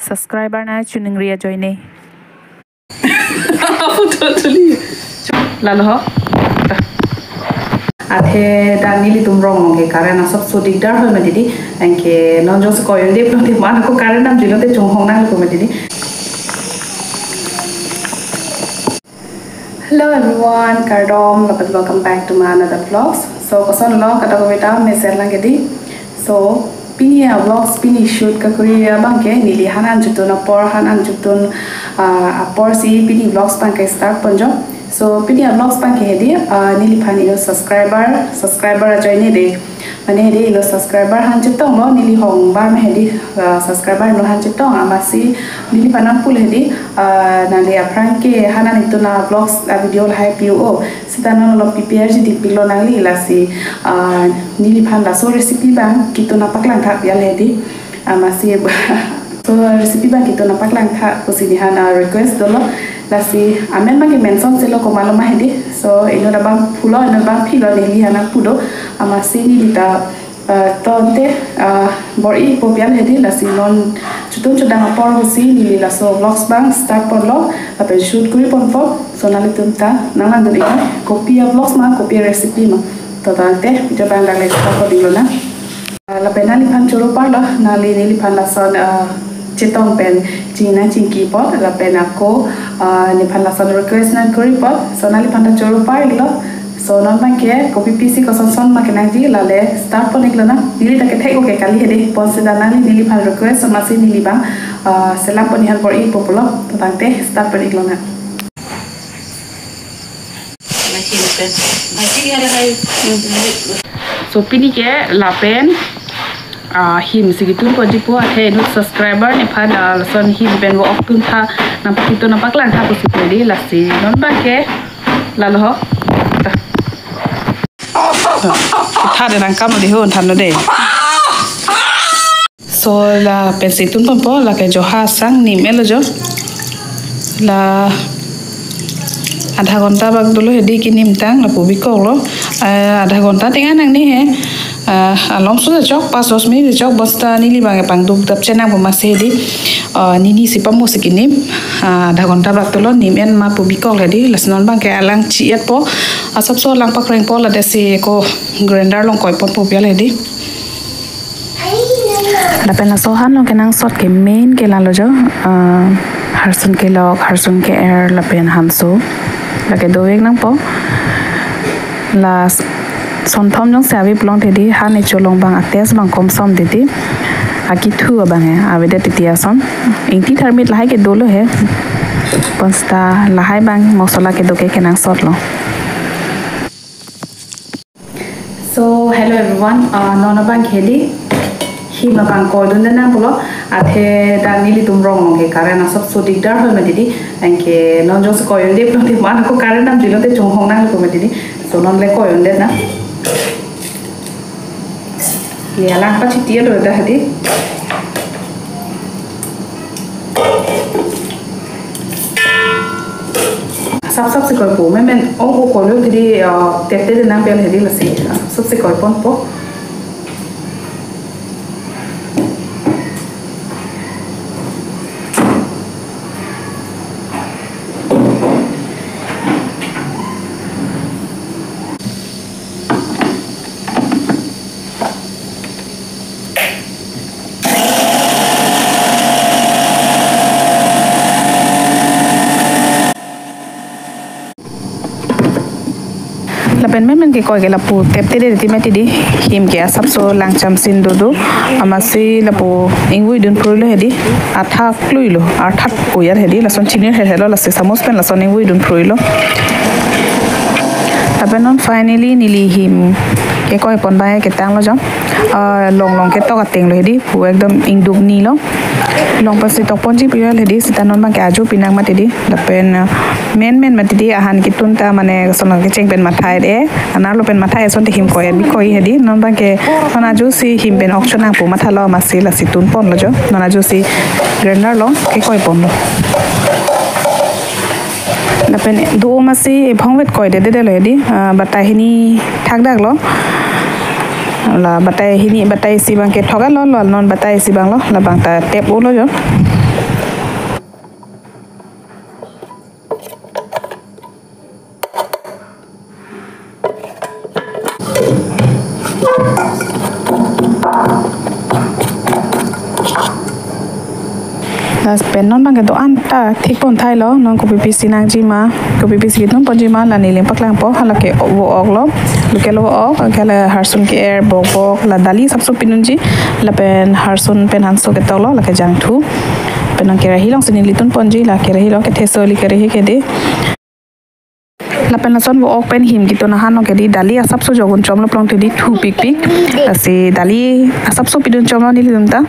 subscriber na chuning ria join totally lalo ho athe danili tum rong ke karena sab so digdar hoy ma didi anke non jo se koy de plon de man ko karen nam jilo te chung hong nang ko ma didi. Hello everyone, Kardom, welcome back to my another vlogs. So koson lo kata ko beta me ser lang gedi. So pini vlogs pini shoot ka kuri bang ke nili hanan jutun apor hanan jutun apor si pini vlogs bang ke start ponjo. So pini vlogs bang ke hedi nili phani lo subscriber join de mane hedi lo subscriber han jutong lo nili hong bar me hedi subscriber lo han jutong amasi nili panam pul hedi nali apran ke hanan ituna vlogs video hai PO sitano lo prepare di pilo nali lasi nili phan la so recipe bang kituna paklang tha ya hedi amasi so recipe bang kituna paklang tha kusini hana request dolo lasi amen magi mention selo ko maloma hedi so ino da bang pulo ino bang pilo nili hana pudo amasi nili ta tonte bori popian hedi lasi non chutun chudang apor hosi nili laso vlogs bang start pon lo ape shoot kuri pon po so nali tumta nalang dori copy vlogs ma copy recipe ma totante video bang dale start ko dilo na la penali phan choro par lo nali nili phan la son chitong pen china chinki pot la pen ako ni phan la son request na kuri pot so nali phan choro par lo so non bang ke copy pc ko son ma kenang ji la le start pon iklo na nili ta ke thai ko ke kali hede pon se dana nili phan request ma si nili bang selam pon hal por i populo totante start pon iklo na so pini ke la pen him sigitun ko jipo athe no subscriber ni pha son him ben wo oktun tha nampak itu nampak lang tha ko sipedi lasi non ba ke lalo ho tha de nang kam de hon than no de so la pen situn pompo la ke jo ha sang ni melo jo la आधा घंटा बाग दलो हेदी कि निमतांग ला पुबी को लो आधा घंटा टेंगा नंग नि है आलम सुदा चौक 5-10 मिनट चौक बस्ता नीली बागे पांगदु तब चेना बमा से हेदी निनी सिपा मो सकिनि आधा घंटा बाग दलो निमेन मा पुबी को हेदी लसनन बागे आलांग चियत पो सब सो लांग पकरेंग पो ला देसी को ग्राइंडर लं कोइ पन पुबिया हेदी ला पेना सोहान लो के नंग सॉट के मेन के ला लो जो हरसुन के लॉक हरसुन के एयर ला पेन हांसो lagi doeng nang po la son thom jong sabi plong thedi han e cholong bang ates bang kom som didi aki thu bang he avede titia son ingti thermit lahai ke dolo he pasta lahai bang mosola ke doke kenang sot lo. So hello everyone nona bang hedi hima bang ko dun na bulo athe danili tum rong ke karena sab so digdar hoy ma didi anke non jo se ko yonde plon de man ko karena nam jilo te chung hong nang ko ma didi so non le ko yonde na ye ala pa chi tie do da hadi sab se ko po men o ko lo didi tete de na pel hadi la si sab se ko pon po lapen men ke koi ke lapu tepte de timeti di him ke sab so langcham sin do amasi lapu ingui dun proilo hedi atha kluilo athat koyar hedi lason chinir helo lase samos pen lason ingui dun proilo lapen on finally nili him ke koi pon bae ke tang lo jam long ke to ka teng lo hedi pu ekdom ingduk ni lo long pasi to ponji pial hedi sitanon bang ke aju pinang mati di lapen men mati di ahan kitun ta mane sonon ke cheng pen mathai de anar lo pen mathai son te him ko bi koi hedi non bang ke non aju si him pen auction ang pu mathalo masi la situn pon lo jo non aju si grinder lo ke koi pon lo lapen do masi phongwet koi de lo hedi batai hini thak dak lo la batai hini batai si bang ke thoga lo non batai si bang lo la bang ta tep lo jo las pen non bang ke do an ta thik pon thai lo non ko pi sinang ji ma ko pi sit non pon ji ma la ni lem pak lang po hala ke wo ok lo lu ke lo ok ke la harsun ke air bok bok la dali sab so pinun ji la pen harsun pen han so ke to lo la ke jang thu pen ke rahi long sin li tun pon ji la ke rahi lo ke the so li ke rahi ke de la pen la son wo ok pen him gitu na han ke di dali asap so jogun chom lo plong te di thu pik pik ase dali asap so pidun chom lo ni li ta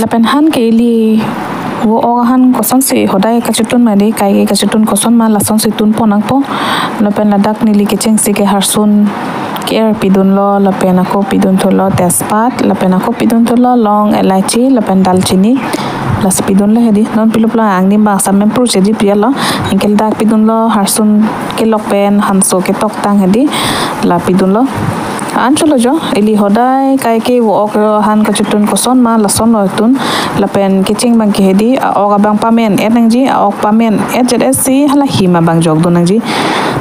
la pen han ke li wo ogahan koson se hodai kachutun ma de kai ke kachutun koson ma la son se tun ponang po la pen la dak ni li ke cheng se ke harsun care pidun lo la pen ako pidun to lo tespat la pen ako pidun to lo long elaichi la pen dalchini la pidun lo hedi non pilup la ang ni ba samem pro che di pria lo enkel dak pidun lo harsun ke lok pen hanso ke tok tang hedi la pidun lo an cholo jo eli hodai kai ke wo ok han ka chutun koson ma la son lo tun la pen kiching bang ke hedi ok bang pamen et nang ji ok pamen et zsc hala hima bang jog dun nang ji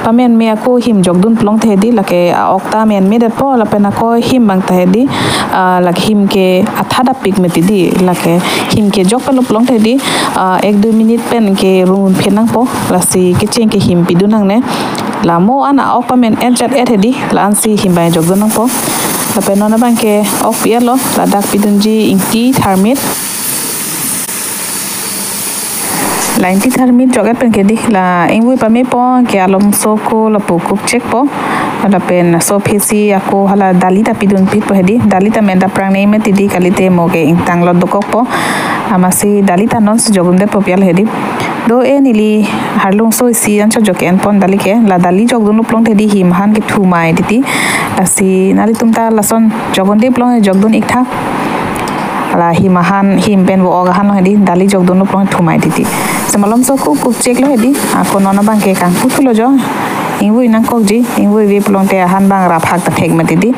pamen me ko him jog dun plong the hedi la ke ok ta men me det po la pen ko him bang ta hedi la him ke athada pik me ti di la ke him ke jog lo plong the hedi 1-2 minute pen ke run phenang po la si kiching ke him pidun nang ne la mo ana ok pamen et hedi la an si him bang jog dun po la pen non bang ke ok pielo la dak pidun ji inti thermit la inti thermit joget pen ke di la ingui pa me po ke alom so ko la pu kup check po la pen so phesi ako hala dalita pidun pit po hedi dalita men da prang nei me ti di kalite mo ke intang lo dokok po amasi dalita non se jogun de po pial hedi do e nili harlung so si an cho joken pon dali ke la dali jog dun plong the di him han ke thu mai diti asi nali tumta lason jogon de plong jog dun ik thak la himahan him pen wo oga han hedi dali jog dun plong thu mai diti semalom so ku check lo hedi ako nona bang ke kang pu lo jo ingui nang kok ji ingui vi plong te han bang ra phak ta thek ma diti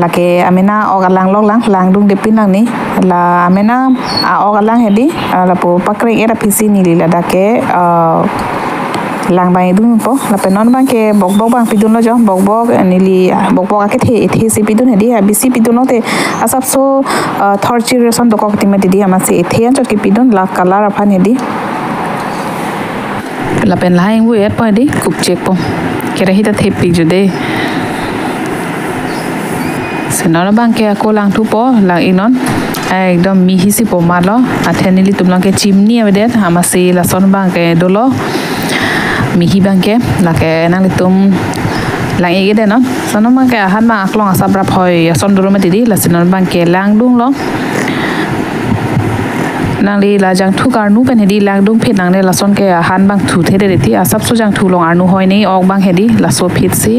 la ke amena oga lang lok lang dung de pinang ni la amena oga lang hedi la po pakre era phisi ni la da ke lang bang dung po la pe non bang ke bok bang pidun lo jo bok ni li bok ke the si pidun hedi bisi pidun no te asap so thorchi reson do kok ti ma di ama se the an chot ke pidun la color aphan hedi la pen la ingui et po hedi kup check po ke rahi ta the pik jude senora bang ke ako lang thu po lang inon ekdom mi hisi po malo atheni li tumlang ke chimni abedet hamasi la son bang ke dolo mi hi bang ke la ke nang li tum lang ege de no sono bang ke han bang aklong asap rap hoi son dolo ma didi la senora bang ke lang dung lo nang li la jang thu kar nu pen hedi lang dung phet nang le la son ke han bang thu the de ti asap so jang thu long ar nu hoi nei ok bang hedi la so phet si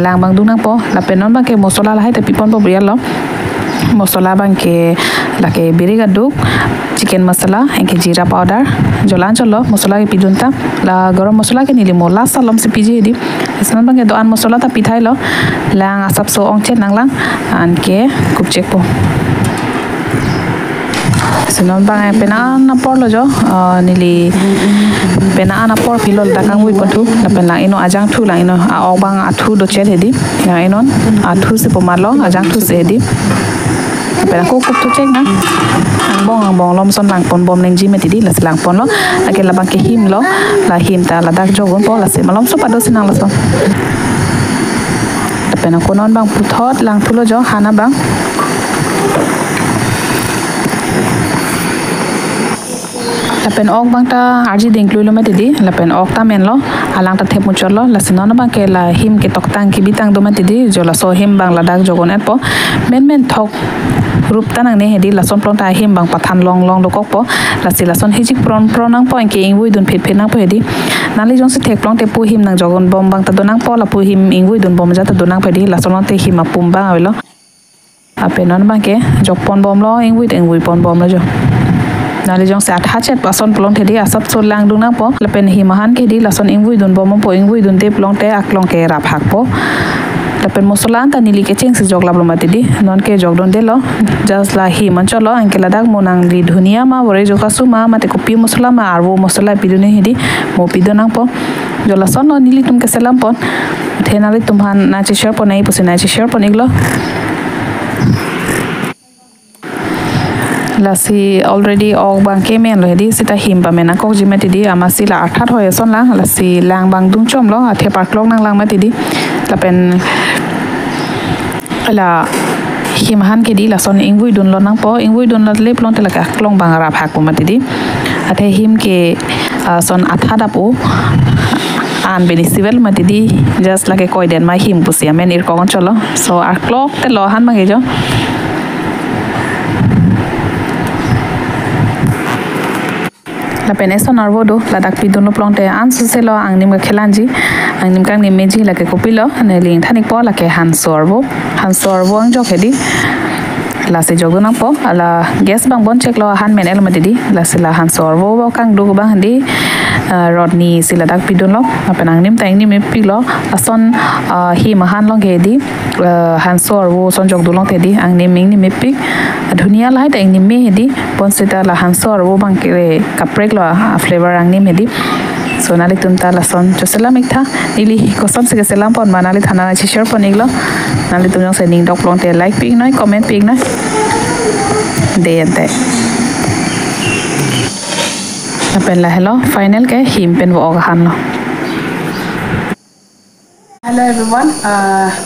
lang bang dung nang po la pen non bang ke mosola la hai te pipon po brial lo mosola bang ke la ke biriga duk chicken masala enke jeera powder jolan cholo mosola ke pidunta la garam mosola ke nili mola salom se piji hedi esman bang ke do an mosola ta pithai lo lang asap so ong chet nang lang an ke kup check po senon bang pena na por lo jo nili pena na por pilol da kang wi pontu la pena ino ajang thu la ino a ok bang athu do chet hedi la inon athu se pomalo ajang thu se hedi pena ko kup to check na ang bong lom son lang pon bom neng ji me ti di la selang pon lo la ke la bang ke him lo la him ta la dak jogon po la se malom so pado sinang la so pena ko non bang puthot lang thu lo jo hana bang la pen ok bang ta arji ding klui lo me ti la pen ok ta men lo alang ta thep mu chol lo la sinon bang ke la him ke tok tang ki bitang do me ti jo la so him bang la dak jogon et po men thok rup tanang ne hedi la son plong ta him bang pathan long do kok po la si la son hijik pron nang po ke ingui dun phet nang po hedi nali jong se thek plong te pu him nang jogon bom bang ta do nang po la pu him ingui dun bom ja ta do nang pe di la son te him apum bang awelo ape non bang ke jok pon bom lo ingui pon bom lo jo nali jong se atha chet pason plong the di asap so lang dung nang po la pen himahan ke di la son ingui dun bom po ingui dun te plong te aklong ke rap hak po la pen mosola ta nili ke cheng si jog lab lo mati di non ke jog don de lo just la hi man cholo anke ladak monang li dhunia ma bore jo kasu ma mate kopi mosola ma arbo mosola pidune hidi mo pidonang po jola son lo nili tum ke selam pon thenali tumhan na chi share pon ai pusi na chi share pon iglo lasi already og bang ke men lo hedi sita him pa mena kok jimati di amasi la athat hoye son la lasi lang bang dung chom lo athe par klok nang lang mati di lapen ala himahan ke di la son ingui dun lo nang po ingui dun lo le plon te la ka klong bang ra phak po mati di athe him ke son athat apu an beni civil mati di just like koi den ma him pusia men ir kon cholo so a klok te lo han mangi jo la peneso narvodo la dak pidono plonte an suselo angnim ka khelanji angnim kang ni meji la ke kopilo ne ling thanik po la ke han sorbo ang jok hedi la se jogona po ala gas bang bon check lo han men el matidi la se la han sorbo kang du bang handi rodni sila dak pidono la penangnim tangni me pilo ason hi mahan long hedi han sorbo son jok du long hedi angnim ming ni me pik dunia lai ta ingni me hedi pon sita la han sorbo bang ke kaprek lo flavor angnim hedi so nali tumta la son josela mikta nili kosom se selam pon manali thana chi share pon iglo nali tum jong se ning dok plong te like ping noi comment ping noi de ente apen la hello final ke him pen wo ga han lo Hello everyone,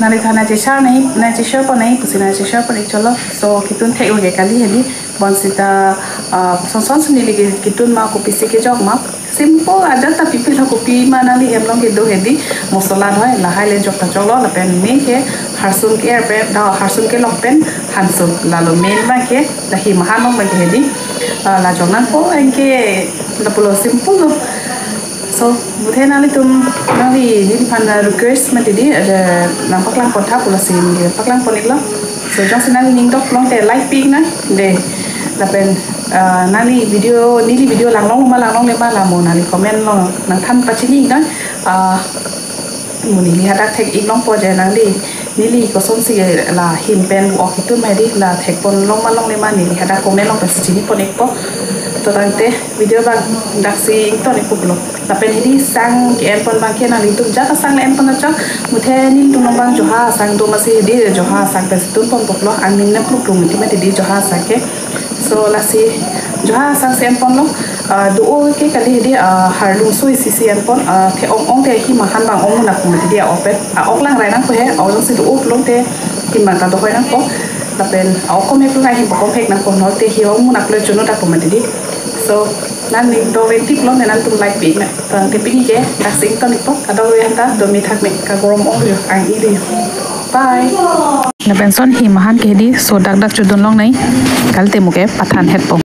nali thana chi share pon nei pusi na chi share pon cholo so kitun thei uge kali hedi bon sita son nili kitun ma ko pisi ke jog ma simple ada tapi pilih kopi mana li em long ke do hedi mosola noi la haile jok ta cholo la pen me ke harsun ke pe da harsun ke lok pen hansun la lo men ba ke la hi mahan long ba ke hedi la jonan po en ke la polo simple so muthe nali tum nali ni pan request ma di na paklang pot tha polo sim di paklang pon iklo so jong sinali ning dok long te like ping na de la pen nali video lang long le ma la mo nali comment long nang than pa chini na mo ni hadak thek ik long po je nang nili ko som si la him pen o kitun mai di la thek pon long le ma ni hadak comment long pa chini pon ik po to tante video bang dak si to ni puklo la pen di sang ke en pon bang ke nali tum ja ka sang le en pon cha muthe nin tum bang jo ha sang do ma si di jo ha sang pa tum pon poklo an nin na puk tum ti ma di jo ha sa ke so la si joha sang sen pon lo do o ke kali di harlu sui si en pon the ong te hi ma han bang ong na ku ti dia opet ok lang rai nang ko he o si do o long te ki man ta do ko nang ko la pen o ko me ku ngai hi ko pek nang ko no te hi ong na ku chuno ta ko ma di so nan ni do ven tip lo ne nan tum like pin na tan te pin ke ta sing to ni po ka do ven ta do mi thak me ka gorom ong ri ang i ri bye na pension hi mahan ke di so dak chudon long nai kalte muke pathan het po